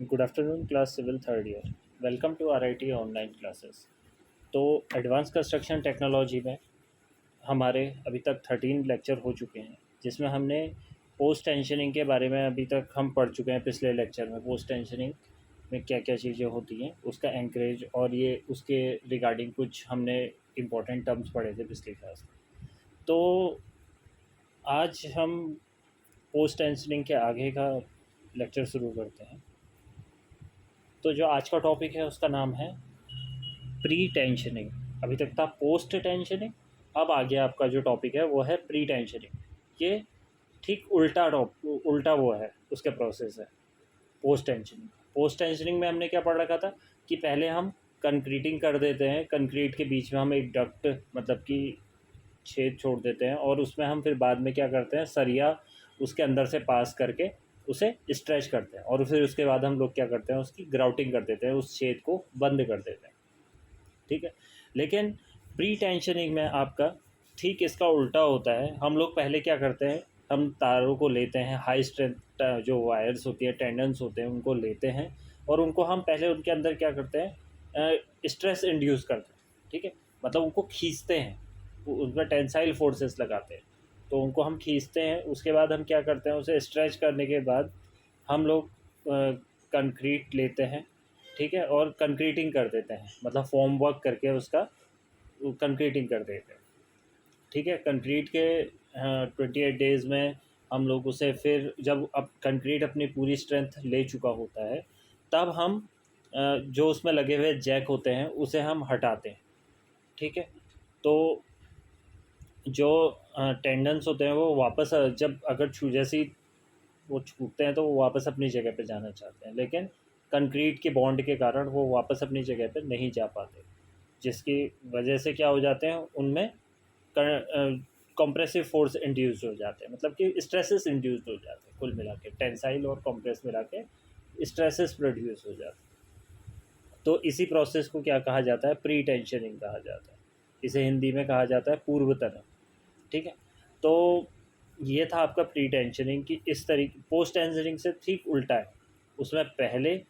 Good afternoon class civil third year. Welcome to RIT online classes. तो advance construction technology में हमारे अभी तक 13 लेक्चर हो चुके हैं, जिसमें हमने पोस्ट टेंशनिंग के बारे में अभी तक हम पढ़ चुके हैं। पिछले लेक्चर में पोस्ट टेंशनिंग में क्या क्या चीज़ें होती हैं, उसका एंकरेज और ये उसके रिगार्डिंग कुछ हमने इम्पोर्टेंट टर्म्स पढ़े थे पिछली क्लास में। तो आज हम पोस्ट टेंशनिंग के आगे का लेक्चर शुरू करते हैं। तो जो आज का टॉपिक है उसका नाम है प्री टेंशनिंग। अभी तक था पोस्ट टेंशनिंग, अब आगे आपका जो टॉपिक है वो है प्री टेंशनिंग। ये ठीक उल्टा वो है, उसके प्रोसेस है पोस्ट टेंशनिंग। पोस्ट टेंशनिंग में हमने क्या पढ़ रखा था कि पहले हम कंक्रीटिंग कर देते हैं, कंक्रीट के बीच में हम एक डक्ट मतलब कि छेद छोड़ देते हैं, और उसमें हम फिर बाद में क्या करते हैं, सरिया उसके अंदर से पास करके उसे स्ट्रेच करते हैं, और फिर उसके बाद हम लोग क्या करते हैं, उसकी ग्राउटिंग कर देते हैं, उस छेद को बंद कर देते हैं। ठीक है। लेकिन प्री टेंशनिंग में आपका ठीक इसका उल्टा होता है। हम लोग पहले क्या करते हैं, हम तारों को लेते हैं, हाई स्ट्रेंथ जो वायर्स होती है, टेंडन्स होते हैं, उनको लेते हैं, और उनको हम पहले उनके अंदर क्या करते हैं, स्ट्रेस इंड्यूस करते हैं। ठीक है, मतलब उनको खींचते हैं, उनमें टेंसाइल फोर्सेस लगाते हैं, तो उनको हम खींचते हैं। उसके बाद हम क्या करते हैं, उसे स्ट्रेच करने के बाद हम लोग कंक्रीट लेते हैं। ठीक है, और कंक्रीटिंग कर देते हैं, मतलब फॉर्म वर्क करके उसका कंक्रीटिंग कर देते हैं। ठीक है, कंक्रीट के 28 डेज़ में हम लोग उसे फिर जब अब कंक्रीट अपनी पूरी स्ट्रेंथ ले चुका होता है, तब हम जो उसमें लगे हुए जैक होते हैं उसे हम हटाते हैं। ठीक है, तो जो टेंडन्स होते हैं वो वापस जब अगर जैसी वो छूटते हैं तो वो वापस अपनी जगह पे जाना चाहते हैं, लेकिन कंक्रीट के बॉन्ड के कारण वो वापस अपनी जगह पे नहीं जा पाते, जिसकी वजह से क्या हो जाते हैं, उनमें कंप्रेसिव फोर्स इंड्यूस्ड हो जाते हैं, मतलब कि स्ट्रेसेस इंड्यूस्ड हो जाते हैं। कुल मिला के टेंसाइल और कंप्रेस मिला के स्ट्रेसेस प्रोड्यूस हो जाते हैं। तो इसी प्रोसेस को क्या कहा जाता है, प्री टेंशनिंग कहा जाता है। इसे हिंदी में कहा जाता है पूर्व तनन। ठीक है, तो ये था आपका प्री टेंशनिंग की इस तरीके। पोस्ट टेंशनिंग से ठीक उल्टा है, उसमें पहले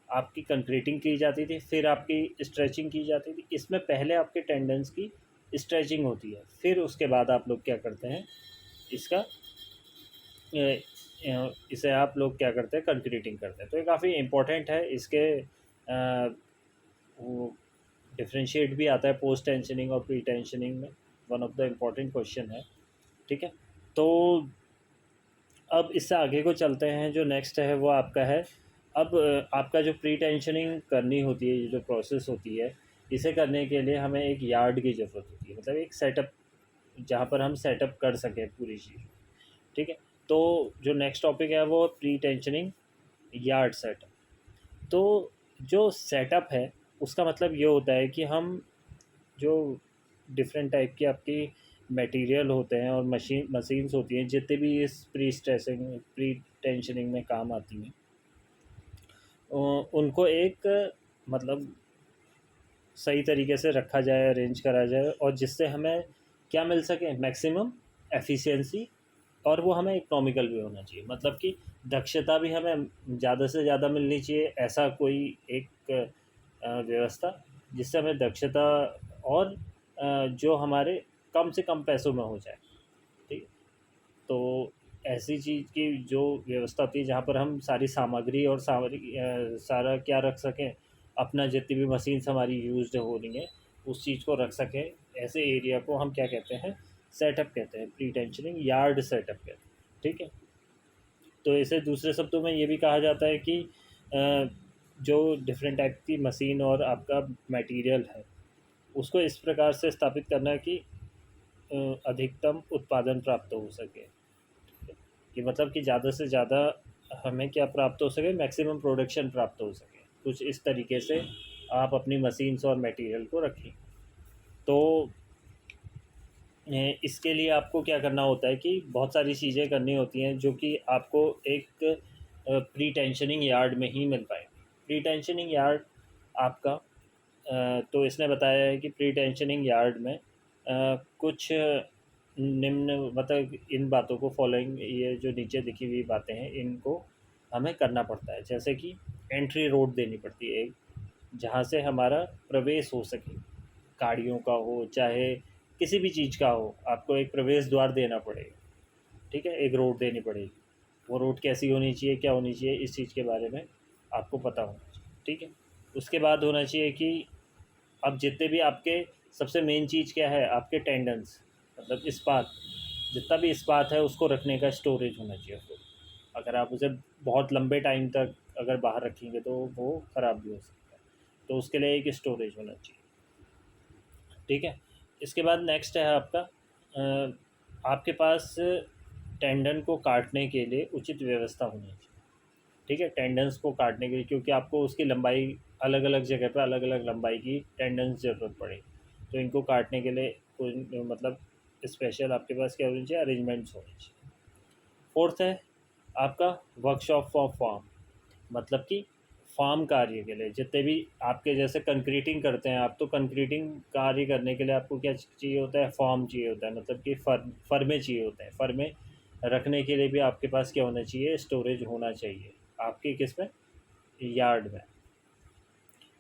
आपकी कंक्रीटिंग की जाती थी, फिर आपकी स्ट्रेचिंग की जाती थी। इसमें पहले आपके टेंडन्स की स्ट्रेचिंग होती है, फिर उसके बाद आप लोग क्या करते हैं, इसका इसे आप लोग क्या करते हैं, कंक्रीटिंग करते हैं। तो ये काफ़ी इम्पोर्टेंट है। इसके वो डिफ्रेंशिएट भी आता है पोस्ट टेंशनिंग और प्री टेंशनिंग में, one of the important question है। ठीक है, तो अब इससे आगे को चलते हैं। जो नेक्स्ट है वो आपका है, अब आपका जो प्री टेंशनिंग करनी होती है, ये जो प्रोसेस होती है, इसे करने के लिए हमें एक यार्ड की ज़रूरत होती है, मतलब एक सेटअप जहाँ पर हम सेटअप कर सकें पूरी चीज़। ठीक है, तो जो नेक्स्ट टॉपिक है वो प्री टेंशनिंग यार्ड सेटअप। तो जो सेटअप है उसका मतलब ये होता है कि हम जो डिफरेंट टाइप की आपकी मटेरियल होते हैं और मशीन्स होती हैं, जितने भी इस प्री टेंशनिंग में काम आती हैं, उनको एक मतलब सही तरीके से रखा जाए, अरेंज करा जाए, और जिससे हमें क्या मिल सके, मैक्सिमम एफिशिएंसी, और वो हमें इकोनॉमिकल भी होना चाहिए, मतलब कि दक्षता भी हमें ज़्यादा से ज़्यादा मिलनी चाहिए। ऐसा कोई एक व्यवस्था जिससे हमें दक्षता और जो हमारे कम से कम पैसों में हो जाए। ठीक है, तो ऐसी चीज़ की जो व्यवस्था होती है जहाँ पर हम सारी सामग्री और सारा क्या रख सकें, अपना जितनी भी मशीन्स हमारी यूज़ हो रही हैं उस चीज़ को रख सकें, ऐसे एरिया को हम क्या कहते हैं, सेटअप कहते हैं, प्री टेंशनिंग यार्ड सेटअप कहते हैं। ठीक है, तो इसे दूसरे शब्दों में ये भी कहा जाता है कि जो डिफरेंट टाइप की मशीन और आपका मटेरियल है उसको इस प्रकार से स्थापित करना है कि अधिकतम उत्पादन प्राप्त हो सके। कि मतलब कि ज़्यादा से ज़्यादा हमें क्या प्राप्त हो सके, मैक्सिमम प्रोडक्शन प्राप्त हो सके। कुछ इस तरीके से आप अपनी मशीन्स और मटेरियल को रखें। तो इसके लिए आपको क्या करना होता है कि बहुत सारी चीज़ें करनी होती हैं जो कि आपको एक प्री टेंशनिंग यार्ड में ही मिल पाए। प्री टेंशनिंग यार्ड आपका तो इसने बताया है कि प्री टेंशनिंग यार्ड में कुछ निम्न मतलब इन बातों को फॉलोइंग, ये जो नीचे दिखी हुई बातें हैं इनको हमें करना पड़ता है, जैसे कि एंट्री रोड देनी पड़ती है एक, जहाँ से हमारा प्रवेश हो सके, गाड़ियों का हो चाहे किसी भी चीज़ का हो, आपको एक प्रवेश द्वार देना पड़ेगा। ठीक है, एक रोड देनी पड़ेगी। वो रोड कैसी होनी चाहिए, क्या होनी चाहिए, इस चीज़ के बारे में आपको पता होना चाहिए। ठीक है, उसके बाद होना चाहिए कि अब जितने भी आपके, सबसे मेन चीज़ क्या है, आपके टेंडेंस, मतलब इस्पात, जितना भी इस्पात है उसको रखने का स्टोरेज होना चाहिए उसको। अगर आप उसे बहुत लंबे टाइम तक अगर बाहर रखेंगे तो वो ख़राब भी हो सकता है, तो उसके लिए एक स्टोरेज होना चाहिए। ठीक है, इसके बाद नेक्स्ट है आपका आपके पास टेंडन को काटने के लिए उचित व्यवस्था होनी चाहिए। ठीक है, टेंडन्स को काटने के लिए, क्योंकि आपको उसकी लंबाई अलग अलग जगह पर अलग अलग लंबाई की टेंडन्स ज़रूरत पड़ेगी, तो इनको काटने के लिए कोई मतलब स्पेशल आपके पास क्या होनी चाहिए, अरेंजमेंट्स होनी चाहिए। फोर्थ है आपका वर्कशॉप फॉर फार्म, मतलब कि फार्म कार्य के लिए, जितने भी आपके जैसे कंक्रीटिंग करते हैं आप, तो कंक्रीटिंग कार्य करने के लिए आपको क्या चाहिए होता है, फॉर्म चाहिए होता है, मतलब कि फर्मे चाहिए होते हैं। फर्मे रखने के लिए भी आपके पास क्या होना चाहिए, स्टोरेज होना चाहिए आपके किस में, यार्ड में।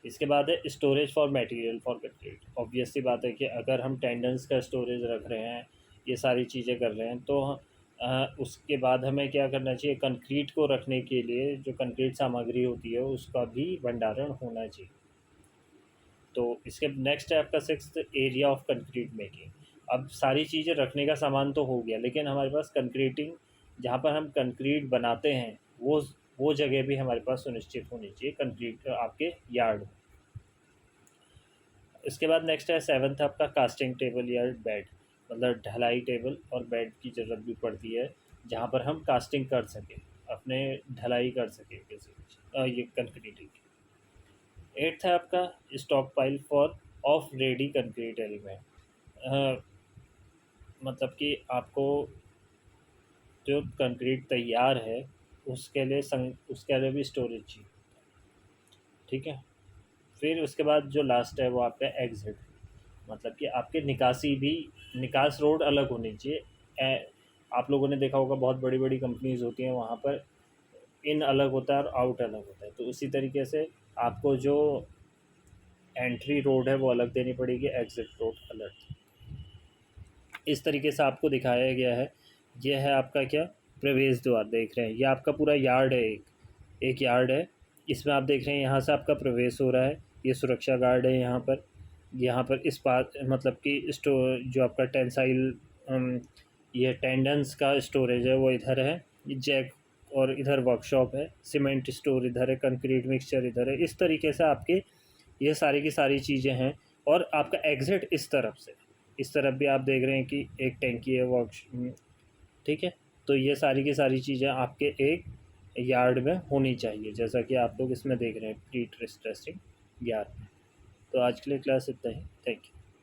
इसके बाद है storage for material for concrete. Obvious सी बात है कि अगर हम टेंडेंस का स्टोरेज रख रहे हैं, ये सारी चीज़ें कर रहे हैं, तो उसके बाद हमें क्या करना चाहिए, कंक्रीट को रखने के लिए जो कंक्रीट सामग्री होती है उसका भी भंडारण होना चाहिए। तो इसके नेक्स्ट है आपका sixth, area of concrete making. अब सारी चीज़ें रखने का सामान तो हो गया, लेकिन हमारे पास कंक्रीटिंग, जहाँ पर हम कंक्रीट बनाते हैं, वो जगह भी हमारे पास सुनिश्चित होनी चाहिए कंक्रीट आपके यार्ड में। इसके बाद नेक्स्ट है सेवन्थ, आपका कास्टिंग टेबल या बेड, मतलब ढलाई टेबल और बेड की ज़रूरत भी पड़ती है, जहाँ पर हम कास्टिंग कर सकें, अपने ढलाई कर सकें किसी ये कंक्रीटिंग की। एट्थ है आपका stock pile for of ready concrete element, मतलब कि आपको जो कंक्रीट तैयार है उसके लिए भी स्टोरेज चाहिए। ठीक है, फिर उसके बाद जो लास्ट है वो आपका एग्ज़िट, मतलब कि आपके निकासी भी, निकास रोड अलग होनी चाहिए। आप लोगों ने देखा होगा बहुत बड़ी बड़ी कंपनीज़ होती हैं, वहाँ पर इन अलग होता है और आउट अलग होता है, तो उसी तरीके से आपको जो एंट्री रोड है वो अलग देनी पड़ेगी, एग्ज़िट रोड अलग। इस तरीके से आपको दिखाया गया है। ये है आपका क्या, प्रवेश द्वार देख रहे हैं, ये आपका पूरा यार्ड है, एक यार्ड है, इसमें आप देख रहे हैं यहाँ से आपका प्रवेश हो रहा है, ये सुरक्षा गार्ड है यहाँ पर इस बात मतलब कि जो आपका टेंसाइल ये टेंडेंस का स्टोरेज है वो इधर है, जैक, और इधर वर्कशॉप है, सीमेंट स्टोर इधर है, कंक्रीट मिक्सचर इधर है। इस तरीके से आपके ये सारी की सारी चीज़ें हैं, और आपका एग्ज़िट इस तरफ से, इस तरफ भी आप देख रहे हैं कि एक टैंकी है वर्क। ठीक है, तो ये सारी की सारी चीज़ें आपके एक यार्ड में होनी चाहिए, जैसा कि आप लोग इसमें देख रहे हैं प्री स्ट्रेसिंग यार्ड में। तो आज के लिए क्लास इतना ही, थैंक यू।